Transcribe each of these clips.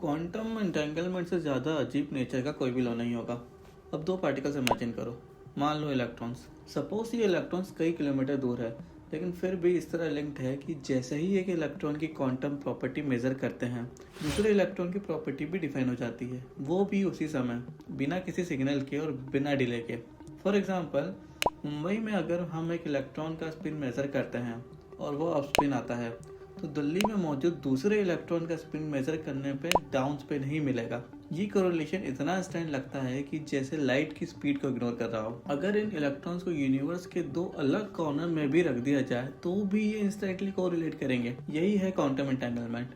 Quantum entanglement से ज़्यादा अजीब नेचर का कोई भी लॉ नहीं होगा। अब दो पार्टिकल्स इमेजिन करो। मान लो इलेक्ट्रॉन्स। सपोज ये इलेक्ट्रॉन्स कई किलोमीटर दूर है, लेकिन फिर भी इस तरह लिंक्ड है कि जैसे ही एक इलेक्ट्रॉन की क्वांटम प्रॉपर्टी मेजर करते हैं, दूसरे इलेक्ट्रॉन की प्रॉपर्टी भी डिफाइन हो जाती है, वो भी उसी समय, बिना किसी सिग्नल के और बिना डिले के। फॉर एग्जाम्पल, मुंबई में अगर हम एक इलेक्ट्रॉन का स्पिन मेजर करते हैं और वो अप स्पिन आता है, तो दिल्ली में मौजूद दूसरे इलेक्ट्रॉन का स्पिन मेजर करने पे डाउन स्पिन ही मिलेगा। ये कोरिलेशन इतना स्ट्रेंज लगता है कि जैसे लाइट की स्पीड को इग्नोर कर रहा हो। अगर इन इलेक्ट्रॉन्स को यूनिवर्स के दो अलग कॉर्नर में भी रख दिया जाए तो भी ये इंस्टेंटली कोरिलेट करेंगे। यही है क्वांटम एंटेंगलमेंट।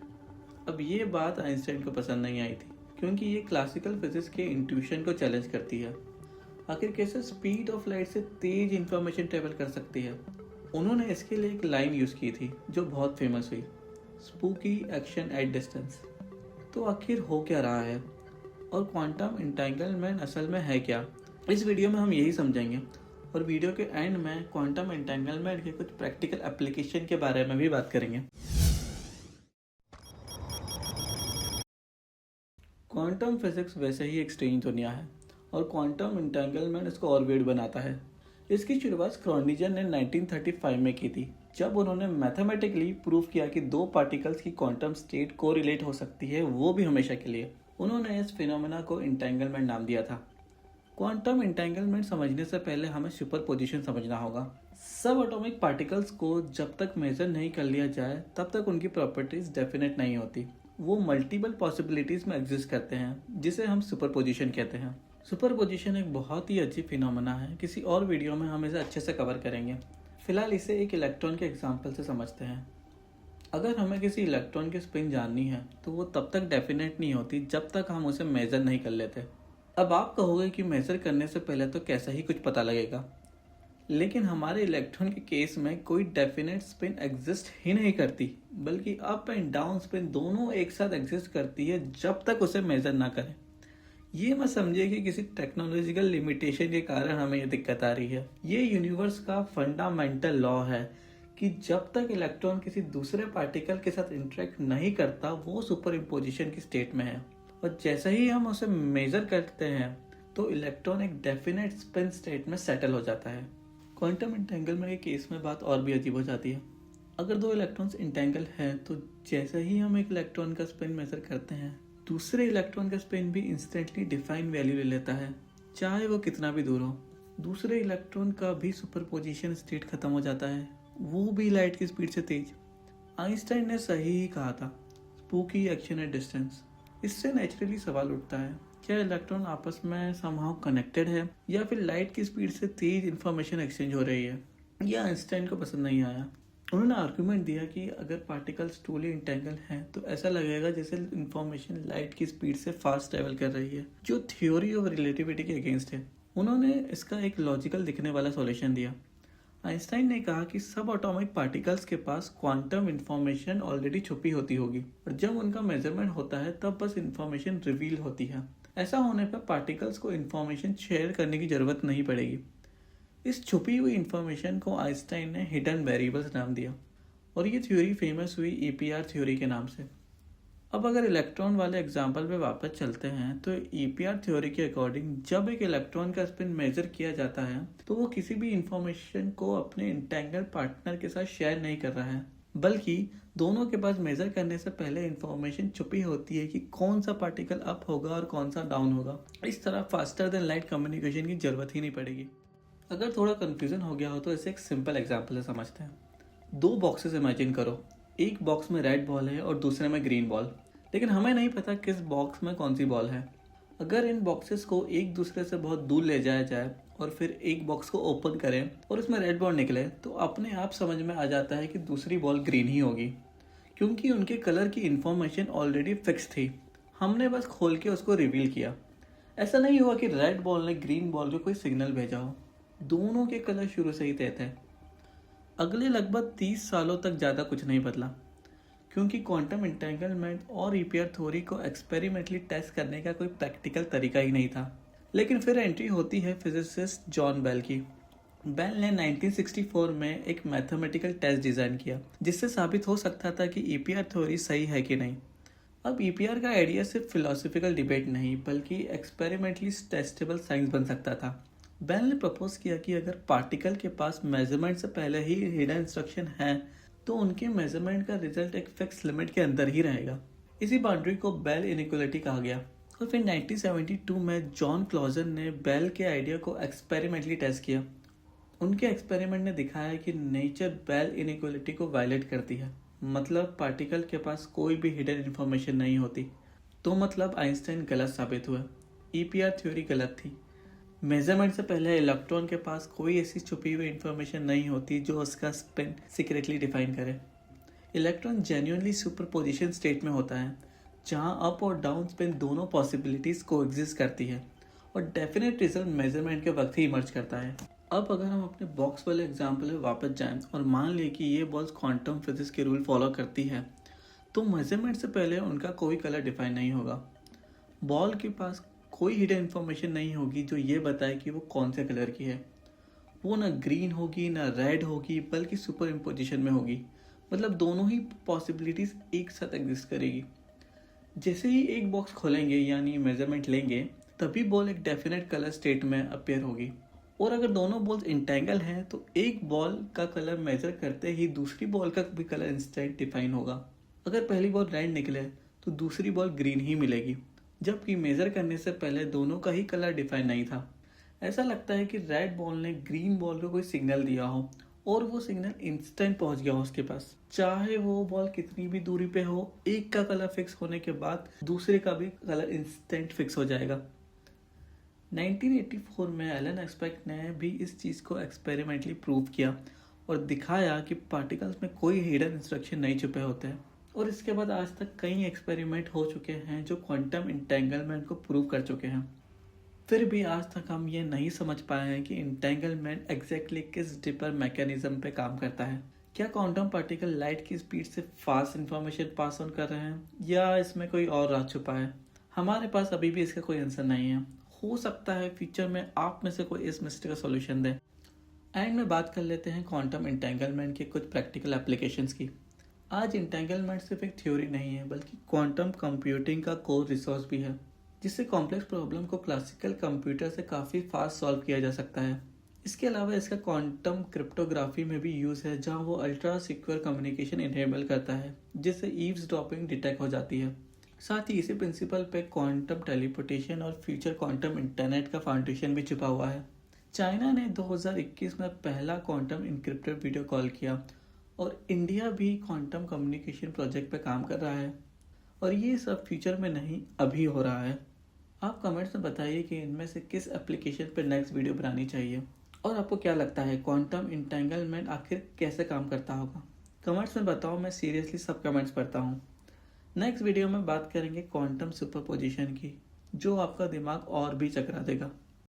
अब ये बात आइंस्टाइन को पसंद नहीं आई थी, क्योंकि ये क्लासिकल फिजिक्स के इंट्यूशन को चैलेंज करती है। आखिर कैसे स्पीड ऑफ लाइट से तेज इंफॉर्मेशन ट्रेवल कर सकती है। उन्होंने इसके लिए एक लाइन यूज की थी जो बहुत फेमस हुई, स्पूकी एक्शन एट डिस्टेंस। तो आखिर हो क्या रहा है और क्वांटम एंटेंगलमेंट असल में है क्या, इस वीडियो में हम यही समझेंगे। और वीडियो के एंड में क्वांटम एंटेंगलमेंट के कुछ प्रैक्टिकल एप्लीकेशन के बारे में भी बात करेंगे। क्वांटम फिजिक्स वैसे ही एक स्ट्रेंज दुनिया है और क्वांटम एंटेंगलमेंट इसको और वियर्ड बनाता है। इसकी शुरुआत स्क्रॉडिंजर ने 1935 में की थी, जब उन्होंने मैथमेटिकली प्रूव किया कि दो पार्टिकल्स की क्वांटम स्टेट कोरिलेट हो सकती है, वो भी हमेशा के लिए। उन्होंने इस फिनोमेना को एंटेंगलमेंट नाम दिया था। क्वांटम एंटेंगलमेंट समझने से पहले हमें सुपरपोजिशन समझना होगा। सब एटॉमिक पार्टिकल्स को जब तक मेजर नहीं कर लिया जाए तब तक उनकी प्रॉपर्टीज डेफिनेट नहीं होती। वो मल्टीपल पॉसिबिलिटीज में एग्जिस्ट करते हैं, जिसे हम सुपरपोजिशन कहते हैं। सुपरपोजिशन एक बहुत ही अजीब फिनोमेना है। किसी और वीडियो में हम इसे अच्छे से कवर करेंगे। फिलहाल इसे एक इलेक्ट्रॉन के एग्जाम्पल से समझते हैं। अगर हमें किसी इलेक्ट्रॉन की स्पिन जाननी है तो वो तब तक डेफिनेट नहीं होती जब तक हम उसे मेजर नहीं कर लेते। अब आप कहोगे कि मेजर करने से पहले तो कैसा ही कुछ पता लगेगा, लेकिन हमारे इलेक्ट्रॉन के केस में कोई डेफिनेट स्पिन एग्जिस्ट ही नहीं करती, बल्कि अप एंड डाउन स्पिन दोनों एक साथ एग्जिस्ट करती है जब तक उसे मेजर ना करें। ये मत समझिए कि किसी टेक्नोलॉजिकल लिमिटेशन के कारण हमें ये दिक्कत आ रही है। ये यूनिवर्स का फंडामेंटल लॉ है कि जब तक इलेक्ट्रॉन किसी दूसरे पार्टिकल के साथ इंटरेक्ट नहीं करता, वो सुपर इम्पोजिशन की स्टेट में है। और जैसे ही हम उसे मेजर करते हैं तो इलेक्ट्रॉन एक डेफिनेट स्पिन स्टेट में सेटल हो जाता है। क्वांटम एंटेंगलमेंट के केस में बात और भी अजीब हो जाती है। अगर दो इलेक्ट्रॉन्स इंटेंगल हैं तो जैसे ही हम एक इलेक्ट्रॉन का स्पिन मेजर करते हैं, दूसरे इलेक्ट्रॉन का स्पिन भी इंस्टेंटली डिफाइन वैल्यू ले लेता है, चाहे वो कितना भी दूर हो। दूसरे इलेक्ट्रॉन का भी सुपरपोजिशन स्टेट खत्म हो जाता है, वो भी लाइट की स्पीड से तेज। आइंस्टाइन ने सही ही कहा था, स्पूकी एक्शन एट डिस्टेंस। इससे नेचुरली सवाल उठता है, क्या इलेक्ट्रॉन आपस में समहाउ कनेक्टेड है या फिर लाइट की स्पीड से तेज इंफॉर्मेशन एक्सचेंज हो रही है। यह आइंस्टाइन को पसंद नहीं आया। उन्होंने आर्गुमेंट दिया कि अगर पार्टिकल्स ट्रूली इंटेंगल हैं तो ऐसा लगेगा जैसे इंफॉर्मेशन लाइट की स्पीड से फास्ट ट्रेवल कर रही है, जो थ्योरी ऑफ रिलेटिविटी के अगेंस्ट है। उन्होंने इसका एक लॉजिकल दिखने वाला सॉल्यूशन दिया। आइंस्टाइन ने कहा कि सब एटॉमिक पार्टिकल्स के पास क्वांटम इंफॉर्मेशन ऑलरेडी छुपी होती होगी और जब उनका मेजरमेंट होता है तब बस इंफॉर्मेशन रिवील होती है। ऐसा होने पर पार्टिकल्स को इंफॉर्मेशन शेयर करने की जरूरत नहीं पड़ेगी। इस छुपी हुई इंफॉर्मेशन को आइंस्टाइन ने हिडन वेरिएबल्स नाम दिया और ये थ्योरी फेमस हुई ईपीआर थ्योरी के नाम से। अब अगर इलेक्ट्रॉन वाले एग्जाम्पल पे वापस चलते हैं तो ईपीआर थ्योरी के अकॉर्डिंग जब एक इलेक्ट्रॉन का स्पिन मेजर किया जाता है तो वो किसी भी इंफॉर्मेशन को अपने इंटेंगल पार्टनर के साथ शेयर नहीं कर रहा है, बल्कि दोनों के पास मेजर करने से पहले इंफॉर्मेशन छुपी होती है कि कौन सा पार्टिकल अप होगा और कौन सा डाउन होगा। इस तरह फास्टर देन लाइट कम्युनिकेशन की जरूरत ही नहीं पड़ेगी। अगर थोड़ा कंफ्यूजन हो गया हो तो इसे एक सिंपल एग्जांपल से समझते हैं। दो बॉक्सेस इमेजिन करो, एक बॉक्स में रेड बॉल है और दूसरे में ग्रीन बॉल, लेकिन हमें नहीं पता किस बॉक्स में कौन सी बॉल है। अगर इन बॉक्सेस को एक दूसरे से बहुत दूर ले जाया जाए और फिर एक बॉक्स को ओपन करें और उसमें रेड बॉल निकले तो अपने आप समझ में आ जाता है कि दूसरी बॉल ग्रीन ही होगी, क्योंकि उनके कलर की इंफॉर्मेशन ऑलरेडी फिक्स थी। हमने बस खोल के उसको रिवील किया। ऐसा नहीं हुआ कि रेड बॉल ने ग्रीन बॉल को कोई सिग्नल भेजा हो, दोनों के कलर शुरू से ही तय थे। अगले लगभग 30 सालों तक ज़्यादा कुछ नहीं बदला, क्योंकि क्वांटम एंटेंगलमेंट और ईपीआर थ्योरी को एक्सपेरिमेंटली टेस्ट करने का कोई प्रैक्टिकल तरीका ही नहीं था। लेकिन फिर एंट्री होती है फिजिसिस्ट जॉन बेल की। बेल ने 1964 में एक मैथमेटिकल टेस्ट डिज़ाइन किया जिससे साबित हो सकता था कि ईपीआर थ्योरी सही है कि नहीं। अब ईपीआर का आइडिया सिर्फ फिलोसफिकल डिबेट नहीं बल्कि एक्सपेरिमेंटली टेस्टेबल साइंस बन सकता था। बेल ने प्रपोज किया कि अगर पार्टिकल के पास मेजरमेंट से पहले ही हिडन इंस्ट्रक्शन है तो उनके मेजरमेंट का रिजल्ट एक फिक्स लिमिट के अंदर ही रहेगा। इसी बाउंड्री को बेल इनइक्वालिटी कहा गया। और फिर 1972 में जॉन क्लॉजन ने बेल के आइडिया को एक्सपेरिमेंटली टेस्ट किया। उनके एक्सपेरिमेंट ने दिखाया कि नेचर बेल इनइक्वालिटी को वायलेट करती है, मतलब पार्टिकल के पास कोई भी हिडन इंफॉर्मेशन नहीं होती। तो मतलब आइंस्टाइन गलत साबित हुआ, ईपीआर थ्योरी गलत थी। मेजरमेंट से पहले इलेक्ट्रॉन के पास कोई ऐसी छुपी हुई इंफॉर्मेशन नहीं होती जो उसका स्पिन सीक्रेटली डिफाइन करे। इलेक्ट्रॉन जेन्युइनली सुपरपोजिशन स्टेट में होता है जहां अप और डाउन स्पिन दोनों पॉसिबिलिटीज को एग्जिस्ट करती है और डेफिनेट रिजल्ट मेजरमेंट के वक्त ही इमर्ज करता है। अब अगर हम अपने बॉक्स वाले एग्जाम्पल में वापस जाएं और मान लें कि ये बॉल्स क्वांटम फिजिक्स के रूल फॉलो करती है तो मेजरमेंट से पहले उनका कोई कलर डिफाइन नहीं होगा। बॉल के पास कोई हिडन इंफॉर्मेशन नहीं होगी जो ये बताए कि वो कौन से कलर की है। वो ना ग्रीन होगी ना रेड होगी बल्कि सुपर इम्पोजिशन में होगी, मतलब दोनों ही पॉसिबिलिटीज एक साथ एग्जिस्ट करेगी। जैसे ही एक बॉक्स खोलेंगे यानी मेजरमेंट लेंगे तभी बॉल एक डेफिनेट कलर स्टेट में अपीयर होगी। और अगर दोनों बॉल्स इंटेंगल हैं तो एक बॉल का कलर मेजर करते ही दूसरी बॉल का भी कलर इंस्टेंट डिफाइन होगा। अगर पहली बॉल रेड निकले तो दूसरी बॉल ग्रीन ही मिलेगी, जबकि मेजर करने से पहले दोनों का ही कलर डिफाइन नहीं था। ऐसा लगता है कि रेड बॉल ने ग्रीन बॉल को कोई सिग्नल दिया हो और वो सिग्नल इंस्टेंट पहुंच गया हो उसके पास। चाहे वो बॉल कितनी भी दूरी पे हो, एक का कलर फिक्स होने के बाद दूसरे का भी कलर इंस्टेंट फिक्स हो जाएगा। 1984 में एलन एक्सपेक्ट ने भी इस चीज़ को एक्सपेरिमेंटली प्रूव किया और दिखाया कि पार्टिकल्स में कोई हिडन इंस्ट्रक्शन नहीं छुपे होते हैं। और इसके बाद आज तक कई एक्सपेरिमेंट हो चुके हैं जो क्वांटम इंटेंगलमेंट को प्रूव कर चुके हैं। फिर भी आज तक हम ये नहीं समझ पाए हैं कि इंटेंगलमेंट एग्जैक्टली किस डिपर मैकेनिज्म पे काम करता है। क्या क्वांटम पार्टिकल लाइट की स्पीड से फास्ट इंफॉर्मेशन पास ऑन कर रहे हैं या इसमें कोई और राज छुपा है? हमारे पास अभी भी इसका कोई आंसर नहीं है। हो सकता है फ्यूचर में आप में से कोई इस मिस्ट्री का सॉल्यूशन दे। एंड में बात कर लेते हैं क्वांटम इंटेंगलमेंट के कुछ प्रैक्टिकल एप्लीकेशंस की। आज इंटेंगलमेंट सिर्फ एक थ्योरी नहीं है बल्कि क्वांटम कंप्यूटिंग का कोर रिसोर्स भी है, जिससे कॉम्प्लेक्स प्रॉब्लम को क्लासिकल कंप्यूटर से काफ़ी फास्ट सॉल्व किया जा सकता है। इसके अलावा इसका क्वांटम क्रिप्टोग्राफी में भी यूज़ है जहां वो अल्ट्रा सिक्योर कम्युनिकेशन इनेबल करता है जिससे ईव्सड्रॉपिंग डिटेक्ट हो जाती है। साथ ही इसी प्रिंसिपल पे क्वांटम टेलीपोर्टेशन और फ्यूचर क्वांटम इंटरनेट का फाउंडेशन भी छुपा हुआ है। चाइना ने 2021 में पहला क्वांटम इनक्रिप्टेड वीडियो कॉल किया और इंडिया भी क्वांटम कम्युनिकेशन प्रोजेक्ट पे काम कर रहा है। और ये सब फ्यूचर में नहीं, अभी हो रहा है। आप कमेंट्स में बताइए कि इनमें से किस एप्लीकेशन पर नेक्स्ट वीडियो बनानी चाहिए और आपको क्या लगता है क्वांटम इंटेंगलमेंट आखिर कैसे काम करता होगा। कमेंट्स में बताओ, मैं सीरियसली सब कमेंट्स पढ़ता हूँ। नेक्स्ट वीडियो में बात करेंगे क्वांटम सुपरपोजिशन की, जो आपका दिमाग और भी चकरा देगा।